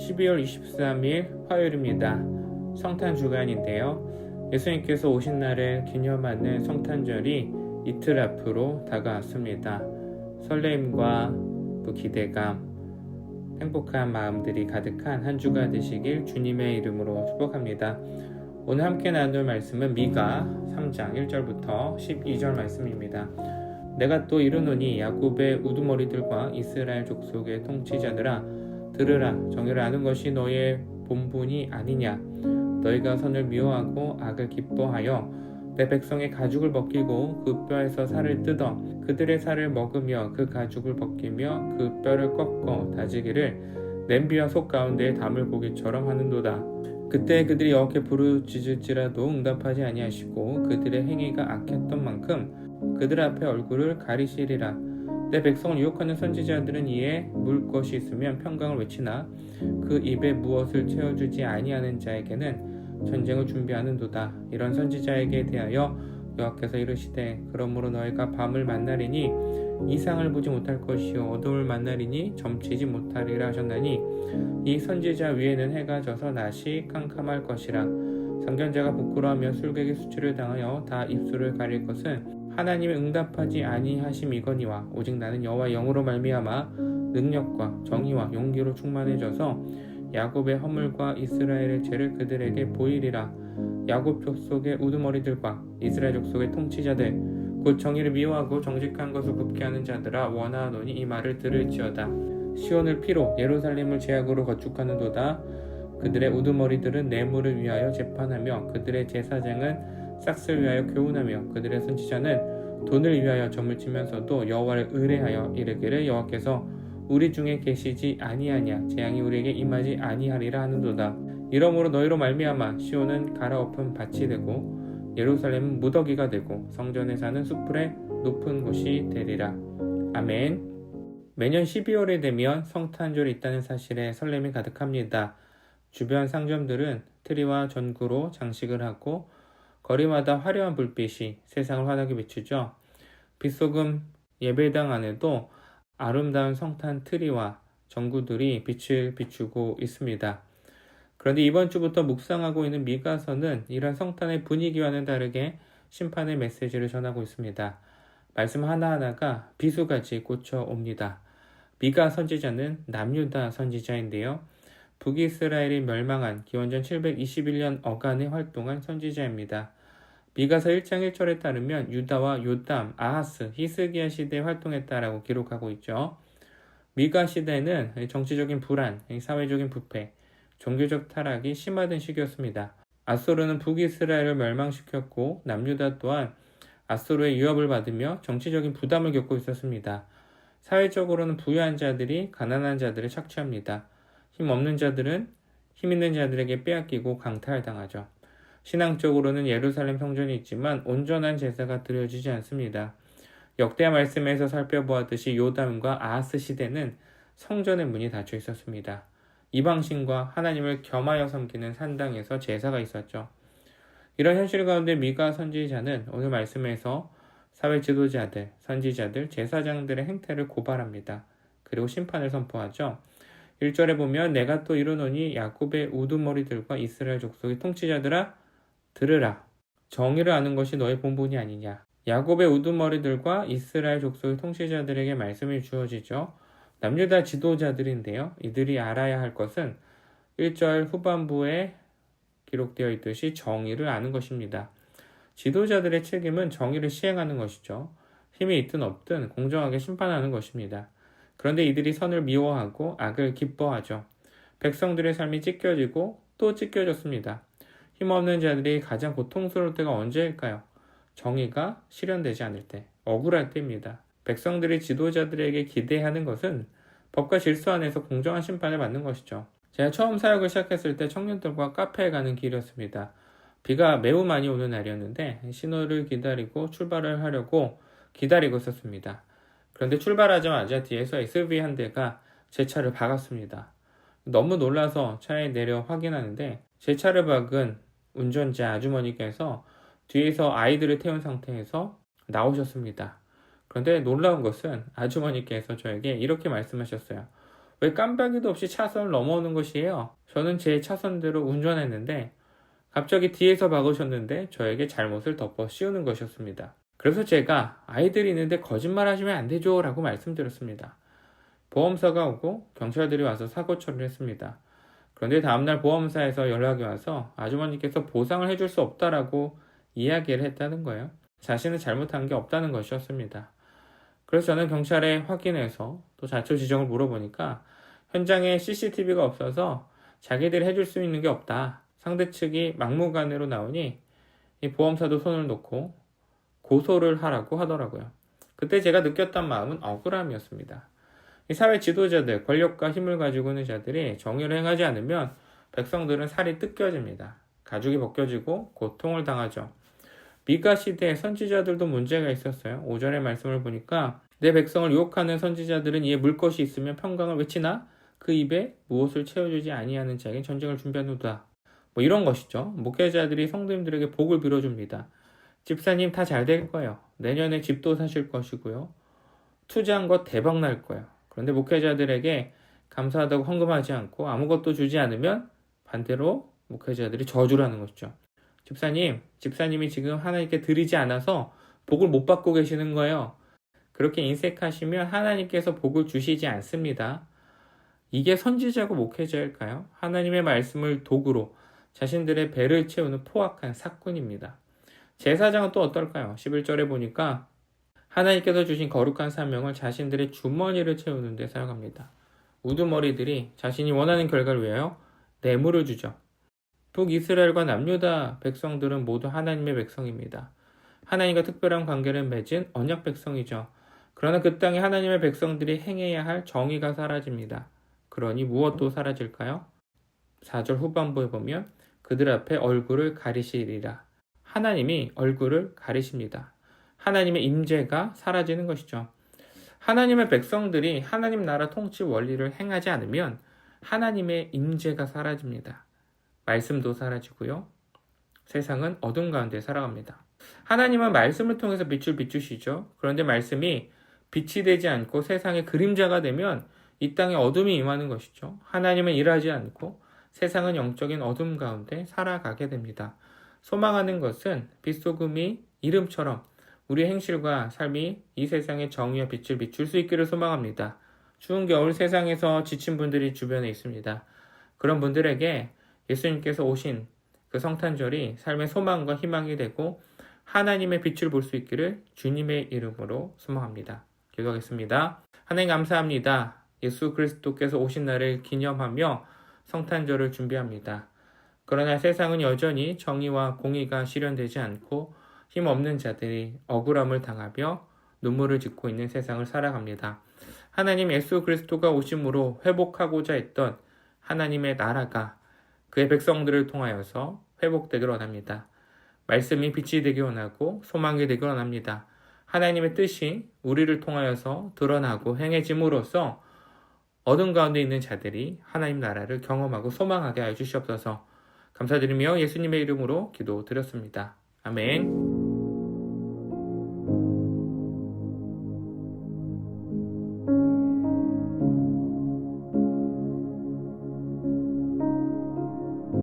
12월 23일 화요일입니다. 성탄 주간인데요. 예수님께서 오신 날을 기념하는 성탄절이 이틀 앞으로 다가왔습니다. 설레임과 또 기대감, 행복한 마음들이 가득한 한 주가 되시길 주님의 이름으로 축복합니다. 오늘 함께 나눌 말씀은 미가 3장 1절부터 12절 말씀입니다. 내가 또 이르노니 야곱의 우두머리들과 이스라엘 족속의 통치자들아, 들으라. 정의를 아는 것이 너의 본분이 아니냐. 너희가 선을 미워하고 악을 기뻐하여 내 백성의 가죽을 벗기고 그 뼈에서 살을 뜯어 그들의 살을 먹으며 그 가죽을 벗기며 그 뼈를 꺾어 다지기를 냄비와 속 가운데에 담을 고기처럼 하는도다. 그때 그들이 여호와께 부르짖을지라도 응답하지 아니하시고 그들의 행위가 악했던 만큼 그들 앞에 얼굴을 가리시리라. 내 백성을 유혹하는 선지자들은 이에 물 것이 있으면 평강을 외치나 그 입에 무엇을 채워주지 아니하는 자에게는 전쟁을 준비하는도다. 이런 선지자에게 대하여 여호와께서 이르시되 그러므로 너희가 밤을 만나리니 이상을 보지 못할 것이요 어둠을 만나리니 점치지 못하리라 하셨나니 이 선지자 위에는 해가 져서 낮이 캄캄할 것이라. 선견자가 부끄러워하며 술객의 수치를 당하여 다 입술을 가릴 것은 하나님의 응답하지 아니하심이거니와 오직 나는 여호와의 영으로 말미암아 능력과 정의와 용기로 충만해져서 야곱의 허물과 이스라엘의 죄를 그들에게 보이리라. 야곱 족속의 우두머리들과 이스라엘 족속의 통치자들 곧 정의를 미워하고 정직한 것을 굽게 하는 자들아 원하노니 이 말을 들을지어다. 시온을 피로 예루살렘을 제약으로 거축하는도다. 그들의 우두머리들은 뇌물을 위하여 재판하며 그들의 제사장은 싹을 위하여 교훈하며 그들의 선지자는 돈을 위하여 점을 치면서도 여호와를 의뢰하여 이르기를 여호와께서 우리 중에 계시지 아니하냐 재앙이 우리에게 임하지 아니하리라 하는도다. 이러므로 너희로 말미암아 시온은 갈아엎은 밭이 되고 예루살렘은 무더기가 되고 성전에 사는 숲풀의 높은 곳이 되리라. 아멘. 매년 12월이 되면 성탄절이 있다는 사실에 설렘이 가득합니다. 주변 상점들은 트리와 전구로 장식을 하고 거리마다 화려한 불빛이 세상을 환하게 비추죠. 빛소금 예배당 안에도 아름다운 성탄 트리와 전구들이 빛을 비추고 있습니다. 그런데 이번 주부터 묵상하고 있는 미가서는 이런 성탄의 분위기와는 다르게 심판의 메시지를 전하고 있습니다. 말씀 하나하나가 비수같이 꽂혀옵니다. 미가 선지자는 남유다 선지자인데요. 북이스라엘이 멸망한 기원전 721년 어간에 활동한 선지자입니다. 미가서 1장 1절에 따르면 유다와 요담, 아하스, 히스기야 시대에 활동했다라고 기록하고 있죠. 미가 시대는 정치적인 불안, 사회적인 부패, 종교적 타락이 심화된 시기였습니다. 아소르는 북이스라엘을 멸망시켰고 남유다 또한 아소르의 위협을 받으며 정치적인 부담을 겪고 있었습니다. 사회적으로는 부유한 자들이 가난한 자들을 착취합니다. 힘 없는 자들은 힘 있는 자들에게 빼앗기고 강탈당하죠. 신앙적으로는 예루살렘 성전이 있지만 온전한 제사가 드려지지 않습니다. 역대 말씀에서 살펴보았듯이 요담과 아하스 시대는 성전의 문이 닫혀 있었습니다. 이방신과 하나님을 겸하여 섬기는 산당에서 제사가 있었죠. 이런 현실 가운데 미가 선지자는 오늘 말씀에서 사회 지도자들, 선지자들, 제사장들의 행태를 고발합니다. 그리고 심판을 선포하죠. 1절에 보면 내가 또 이르노니 야곱의 우두머리들과 이스라엘 족속의 통치자들아 들으라. 정의를 아는 것이 너의 본분이 아니냐. 야곱의 우두머리들과 이스라엘 족속의 통치자들에게 말씀이 주어지죠. 남유다 지도자들인데요. 이들이 알아야 할 것은 1절 후반부에 기록되어 있듯이 정의를 아는 것입니다. 지도자들의 책임은 정의를 시행하는 것이죠. 힘이 있든 없든 공정하게 심판하는 것입니다. 그런데 이들이 선을 미워하고 악을 기뻐하죠. 백성들의 삶이 찢겨지고 또 찢겨졌습니다. 힘없는 자들이 가장 고통스러울 때가 언제일까요? 정의가 실현되지 않을 때, 억울할 때입니다. 백성들이 지도자들에게 기대하는 것은 법과 질서 안에서 공정한 심판을 받는 것이죠. 제가 처음 사역을 시작했을 때 청년들과 카페에 가는 길이었습니다. 비가 매우 많이 오는 날이었는데 신호를 기다리고 출발을 하려고 기다리고 있었습니다. 그런데 출발하자마자 뒤에서 SUV 한 대가 제 차를 박았습니다. 너무 놀라서 차에 내려 확인하는데 제 차를 박은 운전자 아주머니께서 뒤에서 아이들을 태운 상태에서 나오셨습니다. 그런데 놀라운 것은 아주머니께서 저에게 이렇게 말씀하셨어요. 왜 깜빡이도 없이 차선을 넘어오는 것이에요? 저는 제 차선대로 운전했는데 갑자기 뒤에서 박으셨는데 저에게 잘못을 덮어 씌우는 것이었습니다. 그래서 제가 아이들이 있는데 거짓말하시면 안 되죠 라고 말씀드렸습니다. 보험사가 오고 경찰들이 와서 사고 처리를 했습니다. 그런데 다음날 보험사에서 연락이 와서 아주머니께서 보상을 해줄 수 없다라고 이야기를 했다는 거예요. 자신은 잘못한 게 없다는 것이었습니다. 그래서 저는 경찰에 확인해서 또 자초 지정을 물어보니까 현장에 CCTV가 없어서 자기들이 해줄 수 있는 게 없다. 상대 측이 막무가내로 나오니 이 보험사도 손을 놓고 고소를 하라고 하더라고요. 그때 제가 느꼈던 마음은 억울함이었습니다. 이 사회 지도자들, 권력과 힘을 가지고 있는 자들이 정의를 행하지 않으면 백성들은 살이 뜯겨집니다. 가죽이 벗겨지고 고통을 당하죠. 미가 시대의 선지자들도 문제가 있었어요. 오전의 말씀을 보니까 내 백성을 유혹하는 선지자들은 이에 물 것이 있으면 평강을 외치나 그 입에 무엇을 채워주지 아니하는 자에게 전쟁을 준비하노다. 뭐 이런 것이죠. 목회자들이 성도님들에게 복을 빌어줍니다. 집사님 다 잘 될 거예요. 내년에 집도 사실 것이고요. 투자한 거 대박 날 거예요. 그런데 목회자들에게 감사하다고 헌금하지 않고 아무것도 주지 않으면 반대로 목회자들이 저주라는 것이죠. 집사님이 지금 하나님께 드리지 않아서 복을 못 받고 계시는 거예요. 그렇게 인색하시면 하나님께서 복을 주시지 않습니다. 이게 선지자고 목회자일까요? 하나님의 말씀을 도구로 자신들의 배를 채우는 포악한 사꾼입니다. 제사장은 또 어떨까요? 11절에 보니까 하나님께서 주신 거룩한 사명을 자신들의 주머니를 채우는 데 사용합니다. 우두머리들이 자신이 원하는 결과를 위하여 뇌물을 주죠. 북이스라엘과 남유다 백성들은 모두 하나님의 백성입니다. 하나님과 특별한 관계를 맺은 언약 백성이죠. 그러나 그 땅에 하나님의 백성들이 행해야 할 정의가 사라집니다. 그러니 무엇도 사라질까요? 4절 후반부에 보면 그들 앞에 얼굴을 가리시리라. 하나님이 얼굴을 가리십니다. 하나님의 임재가 사라지는 것이죠. 하나님의 백성들이 하나님 나라 통치 원리를 행하지 않으면 하나님의 임재가 사라집니다. 말씀도 사라지고요. 세상은 어둠 가운데 살아갑니다. 하나님은 말씀을 통해서 빛을 비추시죠. 그런데 말씀이 빛이 되지 않고 세상의 그림자가 되면 이 땅에 어둠이 임하는 것이죠. 하나님은 일하지 않고 세상은 영적인 어둠 가운데 살아가게 됩니다. 소망하는 것은 빛소금이 이름처럼 우리의 행실과 삶이 이 세상의 정의와 빛을 비출 수 있기를 소망합니다. 추운 겨울 세상에서 지친 분들이 주변에 있습니다. 그런 분들에게 예수님께서 오신 그 성탄절이 삶의 소망과 희망이 되고 하나님의 빛을 볼 수 있기를 주님의 이름으로 소망합니다. 기도하겠습니다. 하나님 감사합니다. 예수 그리스도께서 오신 날을 기념하며 성탄절을 준비합니다. 그러나 세상은 여전히 정의와 공의가 실현되지 않고 힘없는 자들이 억울함을 당하며 눈물을 짓고 있는 세상을 살아갑니다. 하나님 예수 그리스도가 오심으로 회복하고자 했던 하나님의 나라가 그의 백성들을 통하여서 회복되기를 원합니다. 말씀이 빛이 되기 원하고 소망이 되기 원합니다. 하나님의 뜻이 우리를 통하여서 드러나고 행해짐으로써 어둠 가운데 있는 자들이 하나님 나라를 경험하고 소망하게 하여 주시옵소서. 감사드리며 예수님의 이름으로 기도드렸습니다. 아멘.